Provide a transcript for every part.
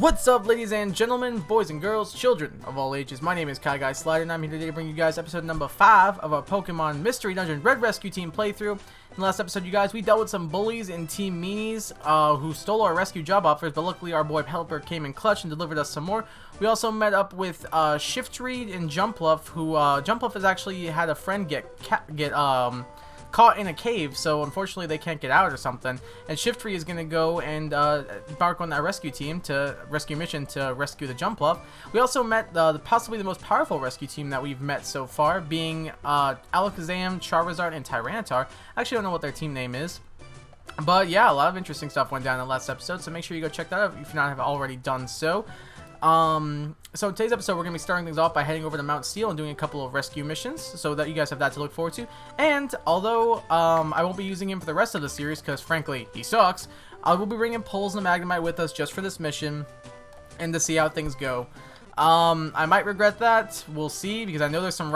What's up, ladies and gentlemen, boys and girls, children of all ages? My name is Kai Guy Slider, and I'm here today to bring you guys episode number 5 of our Pokemon Mystery Dungeon Red Rescue Team playthrough. In the last episode, you guys, we dealt with some bullies in Team Meanies who stole our rescue job offers, but luckily our boy Helper came in clutch and delivered us some more. We also met up with Shiftreed and Jumpluff, who Jumpluff has actually had a friend get caught in a cave, so unfortunately they can't get out or something. And Shiftreed is gonna go and embark on that rescue mission to rescue the Jumpluff. We also met possibly the most powerful rescue team that we've met so far, being Alakazam, Charizard, and Tyranitar. I actually don't know what their team name is. But yeah, a lot of interesting stuff went down in the last episode, so make sure you go check that out if you not have already done so. So in today's episode, we're going to be starting things off by heading over to Mount Steel and doing a couple of rescue missions, so that you guys have that to look forward to. And although I won't be using him for the rest of the series, because frankly, he sucks, I will be bringing Pulse and the Magnemite with us just for this mission, and to see how things go. I might regret that, we'll see, because I know there's some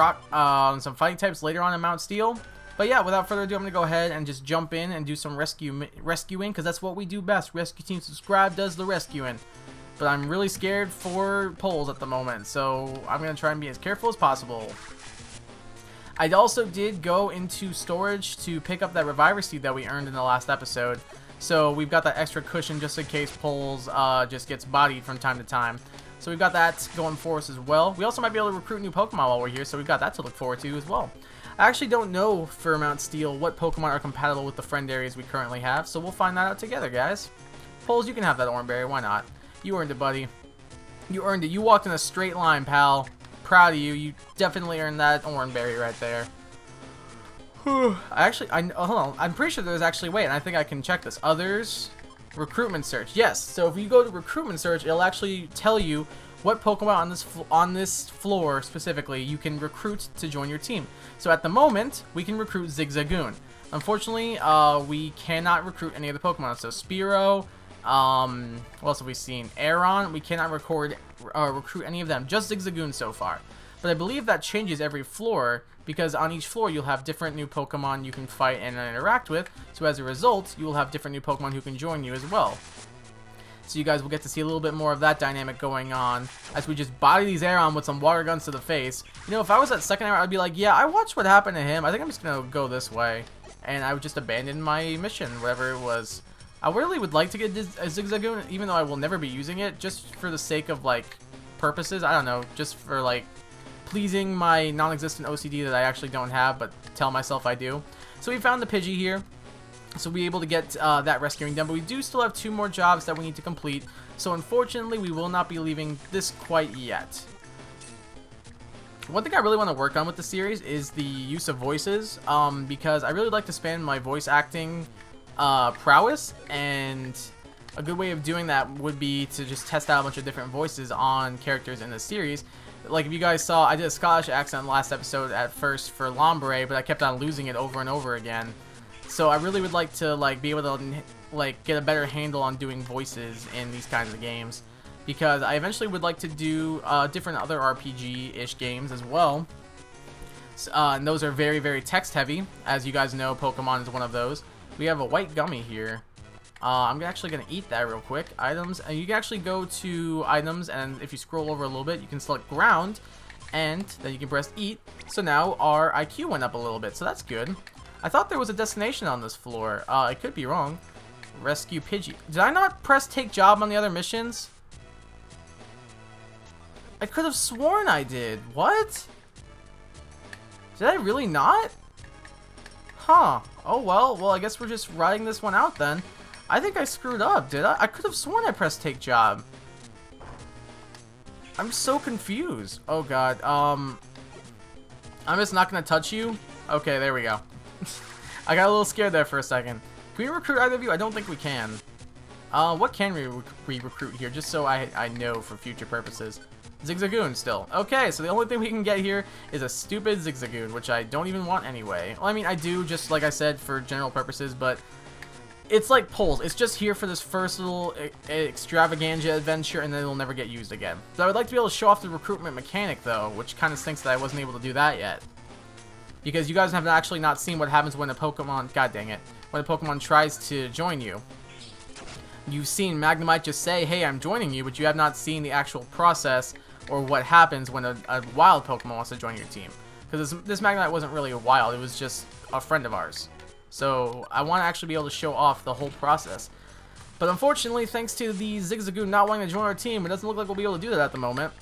some fighting types later on in Mount Steel. But yeah, without further ado, I'm going to go ahead and just jump in and do some rescuing, because that's what we do best. Rescue Team Subscribe does the rescuing. But I'm really scared for poles at the moment, so I'm going to try and be as careful as possible. I also did go into storage to pick up that Reviver Seed that we earned in the last episode. So we've got that extra cushion just in case poles just gets bodied from time to time. So we've got that going for us as well. We also might be able to recruit new Pokemon while we're here, so we've got that to look forward to as well. I actually don't know for Mount Steel what Pokemon are compatible with the friend areas we currently have, so we'll find that out together, guys. Poles, you can have that Oranberry, why not? You earned it, buddy. You earned it. You walked in a straight line, pal. Proud of you. You definitely earned that Oranberry right there. Hold on. I'm pretty sure there's actually, wait, and I think I can check this. Others, recruitment search. Yes. So if you go to recruitment search, it'll actually tell you what Pokemon on this floor specifically you can recruit to join your team. So at the moment, we can recruit Zigzagoon. Unfortunately, we cannot recruit any of the Pokemon. So Spearow. What else have we seen? Aeron, we cannot recruit any of them, just Zigzagoon so far. But I believe that changes every floor, because on each floor you'll have different new Pokemon you can fight and interact with, so as a result, you will have different new Pokemon who can join you as well. So you guys will get to see a little bit more of that dynamic going on, as we just body these Aeron with some water guns to the face. You know, if I was at second hour, I'd be like, yeah, I watched what happened to him, I think I'm just gonna go this way. And I would just abandon my mission, whatever it was. I really would like to get a Zigzagoon, even though I will never be using it, just for the sake of, like, purposes. I don't know, just for, like, pleasing my non-existent OCD that I actually don't have, but tell myself I do. So we found the Pidgey here, so we'll be able to get that rescuing done, but we do still have 2 more jobs that we need to complete, so unfortunately we will not be leaving this quite yet. One thing I really want to work on with the series is the use of voices, because I really like to expand my voice acting prowess, and a good way of doing that would be to just test out a bunch of different voices on characters in the series. Like if you guys saw, I did a Scottish accent last episode at first for Lombre, but I kept on losing it over and over again. So I really would like to be able to get a better handle on doing voices in these kinds of games, because I eventually would like to do different other RPG-ish games as well. And those are very, very text heavy. As you guys know, Pokemon is one of those. We have a white gummy here. I'm actually going to eat that real quick. Items, and you can actually go to items, and if you scroll over a little bit, you can select ground, and then you can press eat. So now our IQ went up a little bit, so that's good. I thought there was a destination on this floor. I could be wrong. Rescue Pidgey. Did I not press take job on the other missions? I could have sworn I did. What? Did I really not? Huh. Oh, well, I guess we're just riding this one out then. I think I screwed up, did I? I could have sworn I pressed take job. I'm so confused. Oh, God. I'm just not going to touch you? Okay, there we go. I got a little scared there for a second. Can we recruit either of you? I don't think we can. What can we recruit here? Just so I know for future purposes. Zigzagoon still. Okay, so the only thing we can get here is a stupid Zigzagoon, which I don't even want anyway. Well, I mean, I do, just like I said, for general purposes, but it's like Poles. It's just here for this first little extravaganza adventure, and then it'll never get used again. So I would like to be able to show off the recruitment mechanic, though, which kind of stinks that I wasn't able to do that yet. Because you guys have actually not seen what happens when a Pokemon, god dang it, when a Pokemon tries to join you. you've seen Magnemite just say, hey, I'm joining you, but you have not seen the actual process or what happens when a wild Pokemon wants to join your team. Because this Magnemite wasn't really a wild, it was just a friend of ours. So I want to actually be able to show off the whole process. But unfortunately, thanks to the Zigzagoon not wanting to join our team, it doesn't look like we'll be able to do that at the moment.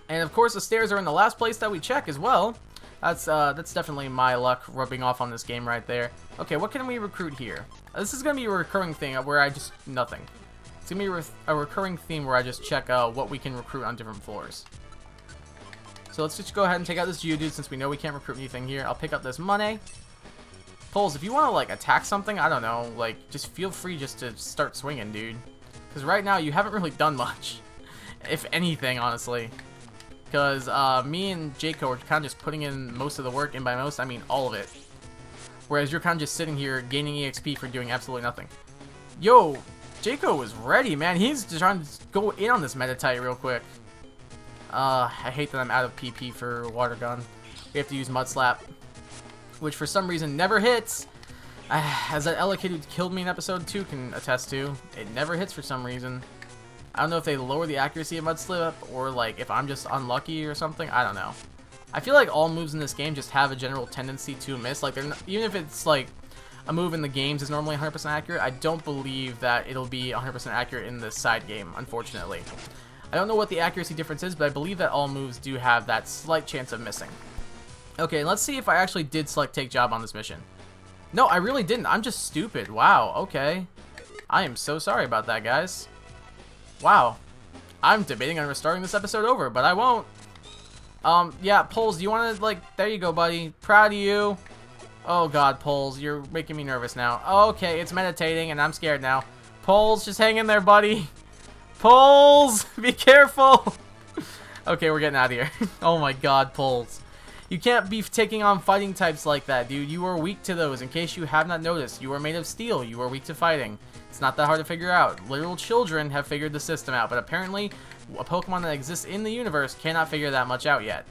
And of course, the stairs are in the last place that we check as well. That's definitely my luck rubbing off on this game right there. Okay, what can we recruit here? This is going to be a recurring thing where I just... nothing. It's going to be a recurring theme where I just check what we can recruit on different floors. So let's just go ahead and take out this Geodude since we know we can't recruit anything here. I'll pick up this money. Poles, if you want to, like, attack something, I don't know, like, just feel free just to start swinging, dude. Because right now, you haven't really done much. If anything, honestly. Because me and Jaco are kind of just putting in most of the work, and by most, I mean all of it. Whereas you're kind of just sitting here gaining EXP for doing absolutely nothing. Yo, Jaco is ready, man. He's just trying to go in on this Metatite real quick. I hate that I'm out of PP for Water Gun. We have to use Mud Slap, which for some reason never hits. As that Ella kid who killed me in episode 2 can attest to, it never hits for some reason. I don't know if they lower the accuracy of Mud Slap or like if I'm just unlucky or something. I don't know. I feel like all moves in this game just have a general tendency to miss. Like they're not, even if it's like a move in the games is normally 100% accurate, I don't believe that it'll be 100% accurate in the side game, unfortunately. I don't know what the accuracy difference is, but I believe that all moves do have that slight chance of missing. Okay, let's see if I actually did select Take Job on this mission. No, I really didn't. I'm just stupid. Wow, okay. I am so sorry about that, guys. Wow. I'm debating on restarting this episode over, but I won't. Yeah, Poles, do you want to, like, there you go, buddy. Proud of you. Oh, God, Poles, you're making me nervous now. Okay, it's meditating, and I'm scared now. Poles, just hang in there, buddy. Poles, be careful. Okay, we're getting out of here. Oh, my God, Poles. You can't be taking on fighting types like that, dude. You are weak to those. In case you have not noticed, you are made of steel. You are weak to fighting. It's not that hard to figure out. Literal children have figured the system out, but apparently a Pokemon that exists in the universe cannot figure that much out yet.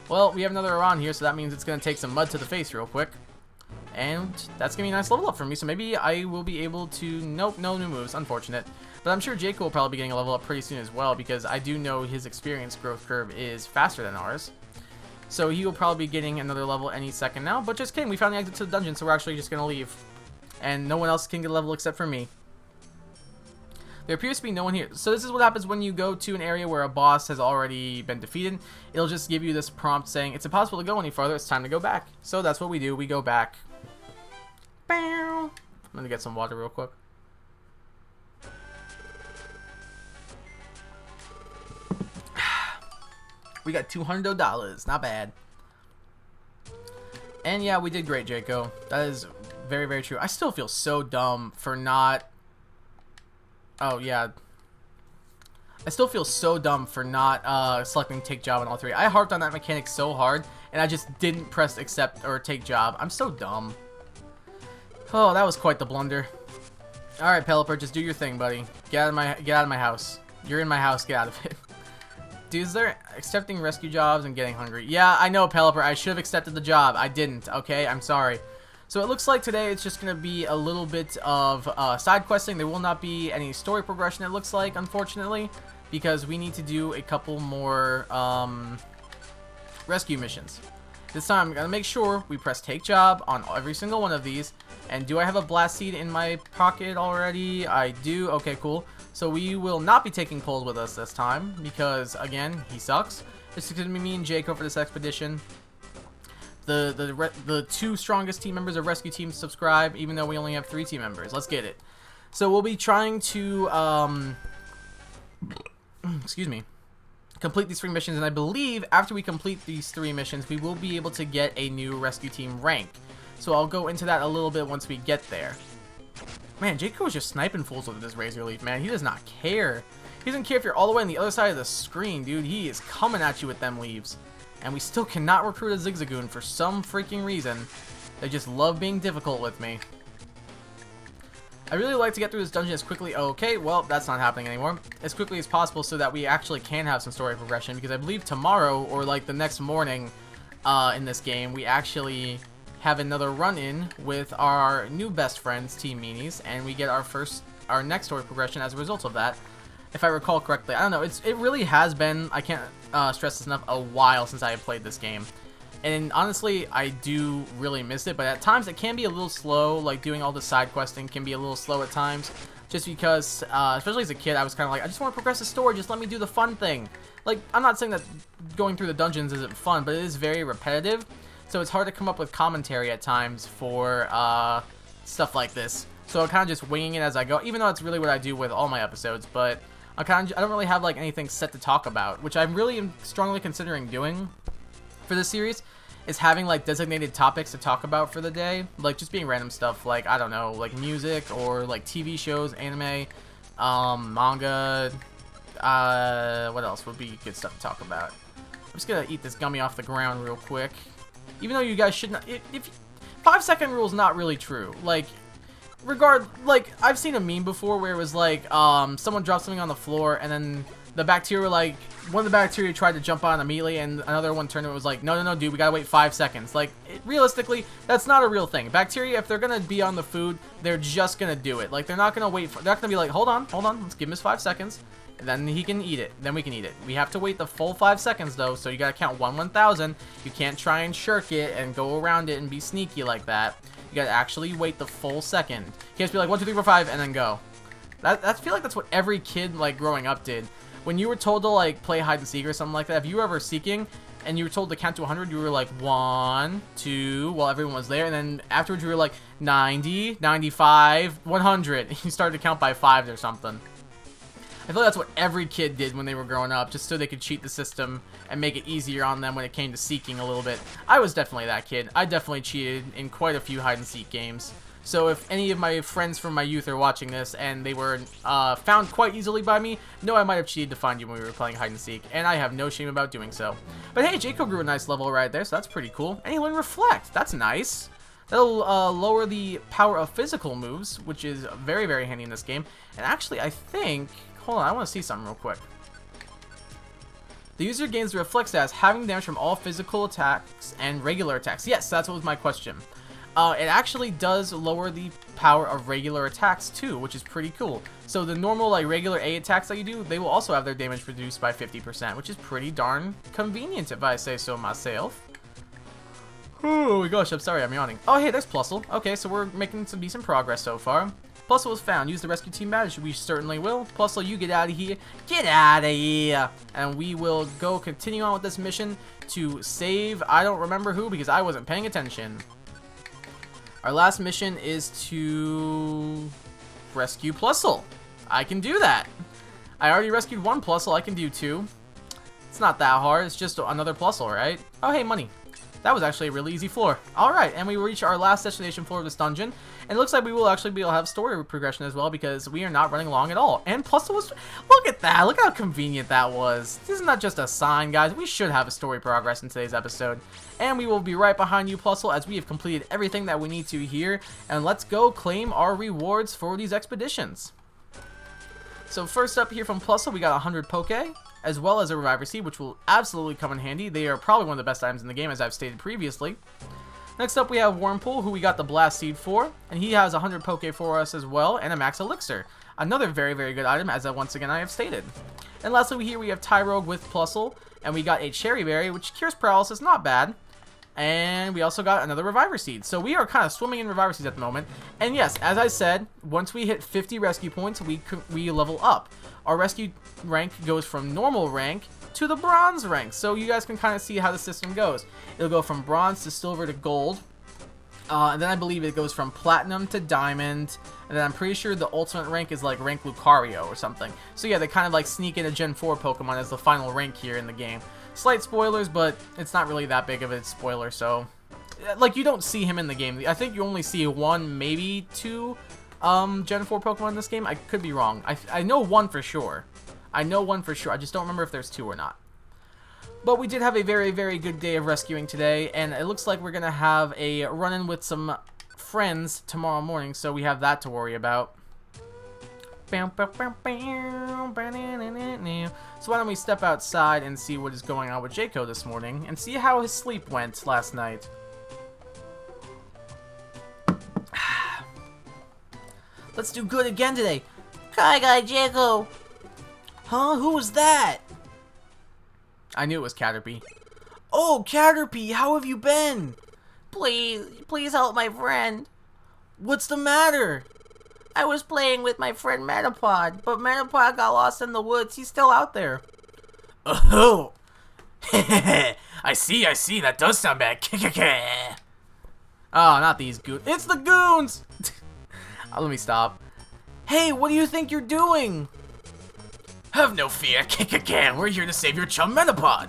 Well, we have another Aron here, so that means it's going to take some mud to the face real quick. And that's going to be a nice level up for me, so maybe I will be able to... Nope, no new moves. Unfortunate. But I'm sure Jaco will probably be getting a level up pretty soon as well, because I do know his experience growth curve is faster than ours. So he will probably be getting another level any second now. But just kidding, we found the exit to the dungeon, so we're actually just going to leave. And no one else can get a level except for me. There appears to be no one here. So this is what happens when you go to an area where a boss has already been defeated. It'll just give you this prompt saying, it's impossible to go any farther, it's time to go back. So that's what we do, we go back. I'm gonna get some water real quick. We got $200, not bad. And yeah, we did great, Jaco. That is very, very true. I still feel so dumb for not... Oh, yeah. I still feel so dumb for not selecting Take Job on all three. I harped on that mechanic so hard, and I just didn't press Accept or Take Job. I'm so dumb. Oh, that was quite the blunder. Alright, Pelipper, just do your thing, buddy. Get out of my house. You're in my house, get out of it. Dude, is there accepting rescue jobs and getting hungry? Yeah, I know, Pelipper. I should have accepted the job. I didn't, okay? I'm sorry. So it looks like today it's just going to be a little bit of side questing. There will not be any story progression, it looks like, unfortunately, because we need to do a couple more rescue missions. This time I'm going to make sure we press Take Job on every single one of these. And do I have a Blast Seed in my pocket already? I do. Okay, cool. So we will not be taking Poles with us this time because, again, he sucks. This is going to be me and Jaco for this expedition. The two strongest team members of Rescue Team subscribe, even though we only have 3 team members. Let's get it. So we'll be trying to, excuse me, complete these 3 missions, and I believe after we complete these 3 missions, we will be able to get a new Rescue Team rank. So I'll go into that a little bit once we get there. Man, Jaco is just sniping fools with this Razor Leaf, man. He does not care. He doesn't care if you're all the way on the other side of the screen, dude. He is coming at you with them leaves. And we still cannot recruit a Zigzagoon for some freaking reason. They just love being difficult with me. I really like to get through this dungeon as quickly... Okay, well, that's not happening anymore. As quickly as possible so that we actually can have some story progression. Because I believe tomorrow, or like the next morning in this game, we actually have another run-in with our new best friends, Team Meanies, and we get our next story progression as a result of that. If I recall correctly, I don't know. It really has been, I can't stress this enough, a while since I have played this game. And honestly, I do really miss it, but at times it can be a little slow. Like, doing all the side questing can be a little slow at times. Just because, especially as a kid, I was kind of like, I just want to progress the story, just let me do the fun thing. Like, I'm not saying that going through the dungeons isn't fun, but it is very repetitive. So it's hard to come up with commentary at times for stuff like this. So I'm kind of just winging it as I go, even though it's really what I do with all my episodes. But I don't really have like anything set to talk about, which I really am strongly considering doing for this series, is having like designated topics to talk about for the day, like just being random stuff, like I don't know, like music or like TV shows, anime, manga. What else would be good stuff to talk about? I'm just gonna eat this gummy off the ground real quick, even though you guys should not. If 5-second rule is not really true, like. Like, I've seen a meme before where it was like, someone dropped something on the floor, and then the bacteria, like, one of the bacteria tried to jump on immediately, and another one turned and was like, no, dude, we gotta wait 5 seconds. Like, realistically, that's not a real thing. Bacteria, if they're gonna be on the food, they're just gonna do it. Like, they're not gonna wait they're not gonna be like, hold on, let's give him his 5 seconds, and then he can eat it. Then we can eat it. We have to wait the full 5 seconds, though, so you gotta count 1/1000. You can't try and shirk it and go around it and be sneaky like that. You gotta actually wait the full second. You can't just be like 1, 2, 3, 4, 5 and then go. I feel like that's what every kid like growing up did. When you were told to like play hide and seek or something like that, if you were ever seeking and you were told to count to 100, you were like 1, 2 while everyone was there, and then afterwards you were like 90, 95, 100. You started to count by 5s or something. I feel like that's what every kid did when they were growing up, just so they could cheat the system and make it easier on them when it came to seeking a little bit. I was definitely that kid. I definitely cheated in quite a few hide-and-seek games. So if any of my friends from my youth are watching this and they were found quite easily by me, no, I might have cheated to find you when we were playing hide-and-seek, and I have no shame about doing so. But hey, Jaco grew a nice level right there, so that's pretty cool. And he learned Reflect. That's nice. That'll lower the power of physical moves, which is very, very handy in this game. And actually, I think... Hold on, I want to see something real quick. The user gains the reflex stats, having damage from all physical attacks and regular attacks. Yes, that's what was my question. It actually does lower the power of regular attacks too, which is pretty cool. So the normal like regular A attacks that you do, they will also have their damage reduced by 50%, which is pretty darn convenient if I say so myself. Oh my gosh, I'm sorry, I'm yawning. Oh hey, there's Plusle. Okay, so we're making some decent progress so far. Plusle was found. Use the rescue team badge. We certainly will. Plusle, you get out of here. Get out of here. And we will go continue on with this mission to save, I don't remember who because I wasn't paying attention. Our last mission is to rescue Plusle. I can do that. I already rescued one Plusle. I can do 2. It's not that hard. It's just another Plusle, right? Oh, hey, money. That was actually a really easy floor. Alright, and we reach our last destination floor of this dungeon. And it looks like we will actually be able to have story progression as well because we are not running long at all. And plus, look at that. Look how convenient that was. This is not just a sign, guys. We should have a story progress in today's episode. And we will be right behind you, Plusle, as we have completed everything that we need to here. And let's go claim our rewards for these expeditions. So first up here from Plusle, we got 100 Poke, as well as a Reviver Seed, which will absolutely come in handy. They are probably one of the best items in the game, as I've stated previously. Next up, we have Wormpool, who we got the Blast Seed for, and he has 100 Poke for us as well, and a Max Elixir. Another very, very good item, as once again I have stated. And lastly, here we have Tyrogue with Plusle, and we got a Cherry Berry, which cures paralysis, not bad. And we also got another Reviver Seed. So we are kind of swimming in Reviver Seeds at the moment. And yes, as I said, once we hit 50 rescue points, we level up. Our rescue rank goes from normal rank to the bronze rank. So you guys can kind of see how the system goes. It'll go from bronze to silver to gold. And then I believe it goes from platinum to diamond. And then I'm pretty sure the ultimate rank is like rank Lucario or something. So yeah, they kind of like sneak in a Gen 4 Pokemon as the final rank here in the game. Slight spoilers, but it's not really that big of a spoiler, so... Like, you don't see him in the game. I think you only see 1, maybe 2 Gen 4 Pokemon in this game. I could be wrong. I know 1 for sure. I know 1 for sure. I just don't remember if there's 2 or not. But we did have a very, very good day of rescuing today, and it looks like we're going to have a run-in with some friends tomorrow morning, so we have that to worry about. So why don't we step outside and see what is going on with Jaco this morning, and see how his sleep went last night. Let's do good again today. Kai Guy Jaco. Huh? Who was that? I knew it was Caterpie. Oh, Caterpie, how have you been? Please help my friend. What's the matter? I was playing with my friend Metapod, but Metapod got lost in the woods. He's still out there. Oh. I see. That does sound bad. Oh, not these goons. It's the goons! Let me stop. Hey, what do you think you're doing? Have no fear. We're here to save your chum Metapod.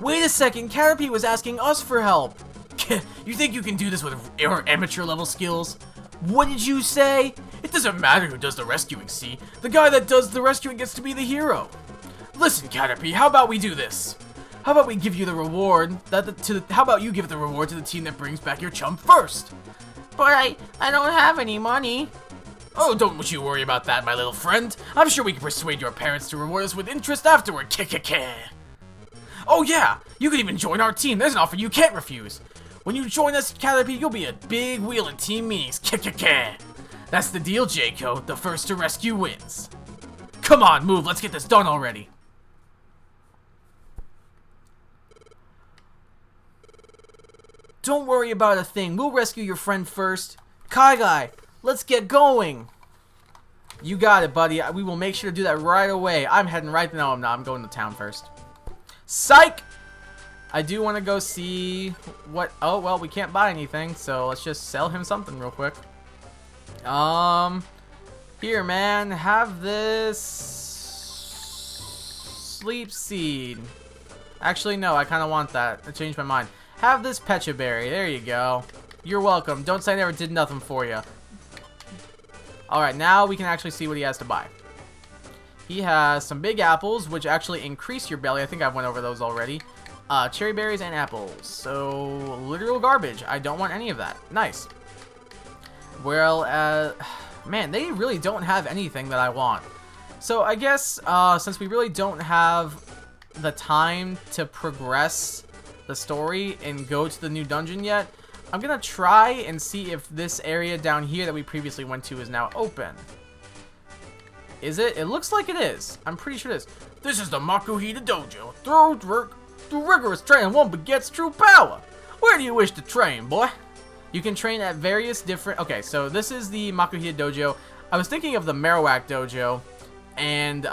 Wait a second. Caterpie was asking us for help. You think you can do this with your amateur level skills? What did you say? It doesn't matter who does the rescuing, see? The guy that does the rescuing gets to be the hero. Listen, Caterpie, how about we do this? How about we give you the reward? How about you give the reward to the team that brings back your chum first? But I don't have any money. Oh, don't you worry about that, my little friend. I'm sure we can persuade your parents to reward us with interest afterward. Oh yeah, you can even join our team. There's an offer you can't refuse. When you join us, Caterpie, you'll be a big wheel in Team Meanies. That's the deal, Jaco. The first to rescue wins. Come on, move. Let's get this done already. Don't worry about a thing. We'll rescue your friend first. Kai Guy, let's get going. You got it, buddy. We will make sure to do that right away. I'm heading right now. I'm not. I'm going to town first. Psych! I do want to go see what... Oh, well, we can't buy anything, so let's just sell him something real quick. Here, man. Have this... Sleep Seed. Actually, no. I kind of want that. I changed my mind. Have this Pecha Berry. There you go. You're welcome. Don't say I never did nothing for you. Alright, now we can actually see what he has to buy. He has some big apples, which actually increase your belly. I think I've went over those already. Cherry berries and apples. So, literal garbage. I don't want any of that. Nice. Well, man, they really don't have anything that I want. So, I guess, since we really don't have the time to progress the story and go to the new dungeon yet, I'm gonna try and see if this area down here that we previously went to is now open. Is it? It looks like it is. I'm pretty sure it is. This is the Makuhita Dojo. Through rigorous training, one begets true power. Where do you wish to train, boy? You can train at various different... Okay, so this is the Makuhita Dojo. I was thinking of the Marowak Dojo. And,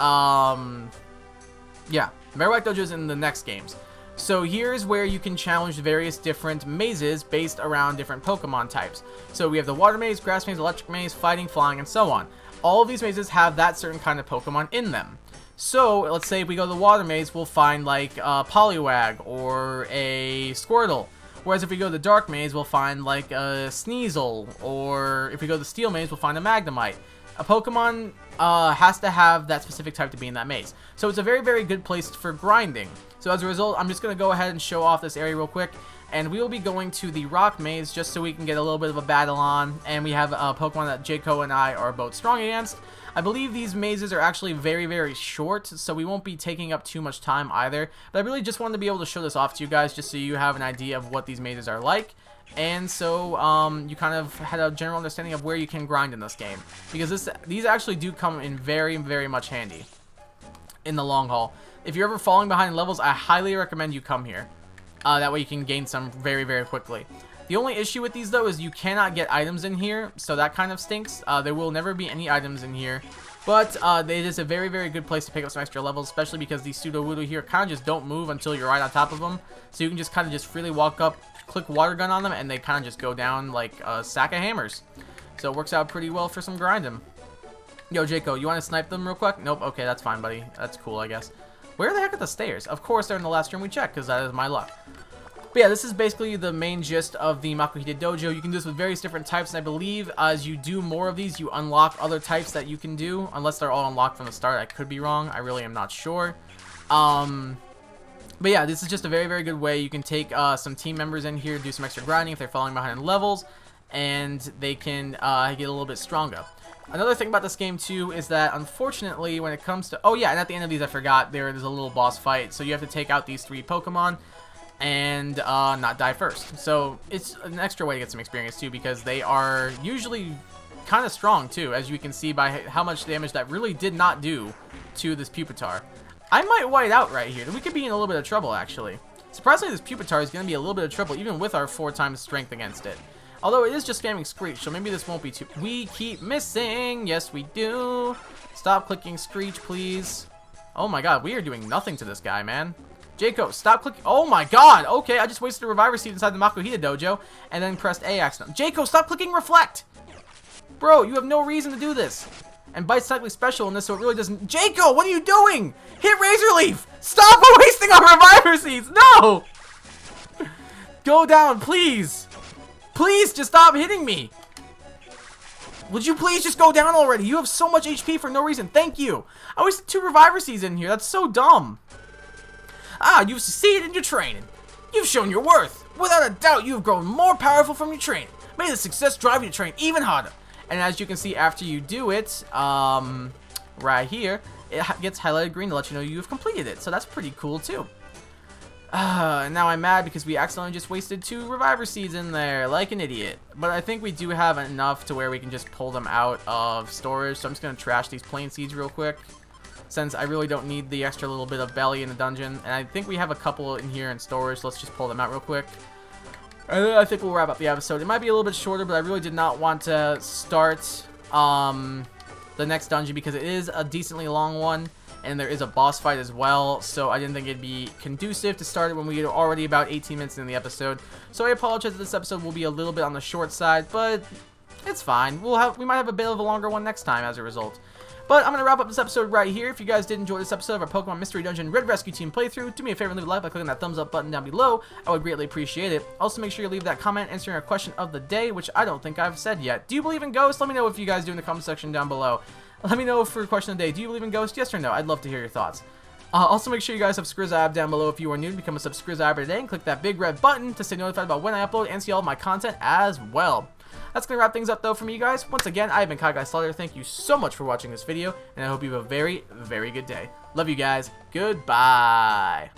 yeah. Marowak Dojo is in the next games. So here's where you can challenge various different mazes based around different Pokemon types. So we have the Water Maze, Grass Maze, Electric Maze, Fighting, Flying, and so on. All of these mazes have that certain kind of Pokemon in them. So, let's say if we go to the Water Maze, we'll find like a Poliwag or a Squirtle. Whereas if we go to the Dark Maze, we'll find like a Sneasel. Or if we go to the Steel Maze, we'll find a Magnemite. A Pokemon has to have that specific type to be in that maze. So it's a very, very good place for grinding. So as a result, I'm just going to go ahead and show off this area real quick. And we will be going to the Rock Maze just so we can get a little bit of a battle on. And we have a Pokemon that Jaco and I are both strong against. I believe these mazes are actually very, very short, so we won't be taking up too much time either. But I really just wanted to be able to show this off to you guys just so you have an idea of what these mazes are like. And so you kind of had a general understanding of where you can grind in this game. Because these actually do come in very, very much handy in the long haul. If you're ever falling behind levels, I highly recommend you come here. That way you can gain some very, very quickly. The only issue with these, though, is you cannot get items in here, so that kind of stinks. There will never be any items in here. But it is a very, very good place to pick up some extra levels, especially because these Sudowoodo here kind of just don't move until you're right on top of them. So you can just kind of just freely walk up, click Water Gun on them, and they kind of just go down like a sack of hammers. So it works out pretty well for some grinding. Yo, Jaco, you want to snipe them real quick? Nope. Okay, that's fine, buddy. That's cool, I guess. Where the heck are the stairs? Of course, they're in the last room we checked, because that is my luck. But yeah, this is basically the main gist of the Makuhita Dojo. You can do this with various different types, and I believe as you do more of these, you unlock other types that you can do, unless they're all unlocked from the start. I could be wrong. I really am not sure. But yeah, this is just a very, very good way. You can take some team members in here, do some extra grinding if they're falling behind in levels, and they can get a little bit stronger. Another thing about this game, too, is that, unfortunately, when it comes to... Oh, yeah, and at the end of these, I forgot, there's a little boss fight. So you have to take out these 3 Pokemon and not die first. So it's an extra way to get some experience, too, because they are usually kind of strong too, as you can see by how much damage that really did not do to this Pupitar. I might white out right here. We could be in a little bit of trouble, actually. Surprisingly, this Pupitar is going to be a little bit of trouble, even with our 4 times strength against it. Although it is just spamming Screech, so maybe this won't be too... We keep missing! Yes, we do! Stop clicking Screech, please. Oh my god, we are doing nothing to this guy, man. Jaco, stop clicking... Oh my god! Okay, I just wasted a Reviver Seed inside the Makuhita Dojo, and then pressed A accidentally. Jaco, stop clicking Reflect! Bro, you have no reason to do this. And Bite's technically special in this, so it really doesn't... Jaco, what are you doing? Hit Razor Leaf! Stop wasting our Reviver Seeds! No! Go down, please! Please, just stop hitting me! Would you please just go down already? You have so much HP for no reason. Thank you! I wasted 2 Reviver Seeds in here. That's so dumb. Ah, you've succeeded in your training. You've shown your worth. Without a doubt, you have grown more powerful from your training. May the success drive you to train even harder. And as you can see, after you do it, right here, it gets highlighted green to let you know you've completed it. So that's pretty cool, too. And now I'm mad because we accidentally just wasted 2 Reviver Seeds in there, like an idiot. But I think we do have enough to where we can just pull them out of storage. So I'm just going to trash these plain seeds real quick, since I really don't need the extra little bit of belly in the dungeon. And I think we have a couple in here in storage, so let's just pull them out real quick. And then I think we'll wrap up the episode. It might be a little bit shorter, but I really did not want to start the next dungeon because it is a decently long one, and there is a boss fight as well, so I didn't think it'd be conducive to start it when we are already about 18 minutes in the episode. So I apologize that this episode will be a little bit on the short side, but it's fine. We might have a bit of a longer one next time as a result. But I'm going to wrap up this episode right here. If you guys did enjoy this episode of our Pokemon Mystery Dungeon Red Rescue Team playthrough, do me a favor and leave a like by clicking that thumbs up button down below. I would greatly appreciate it. Also, make sure you leave that comment answering our question of the day, which I don't think I've said yet. Do you believe in ghosts? Let me know if you guys do in the comment section down below. Let me know for question of the day. Do you believe in ghosts? Yes or no? I'd love to hear your thoughts. Also, make sure you guys subscrizibe down below if you are new. Become a subscriziber today and click that big red button to stay notified about when I upload and see all of my content as well. That's going to wrap things up, though, for me, guys. Once again, I've been KaiGuySlider. Thank you so much for watching this video, and I hope you have a very, very good day. Love you guys. Goodbye.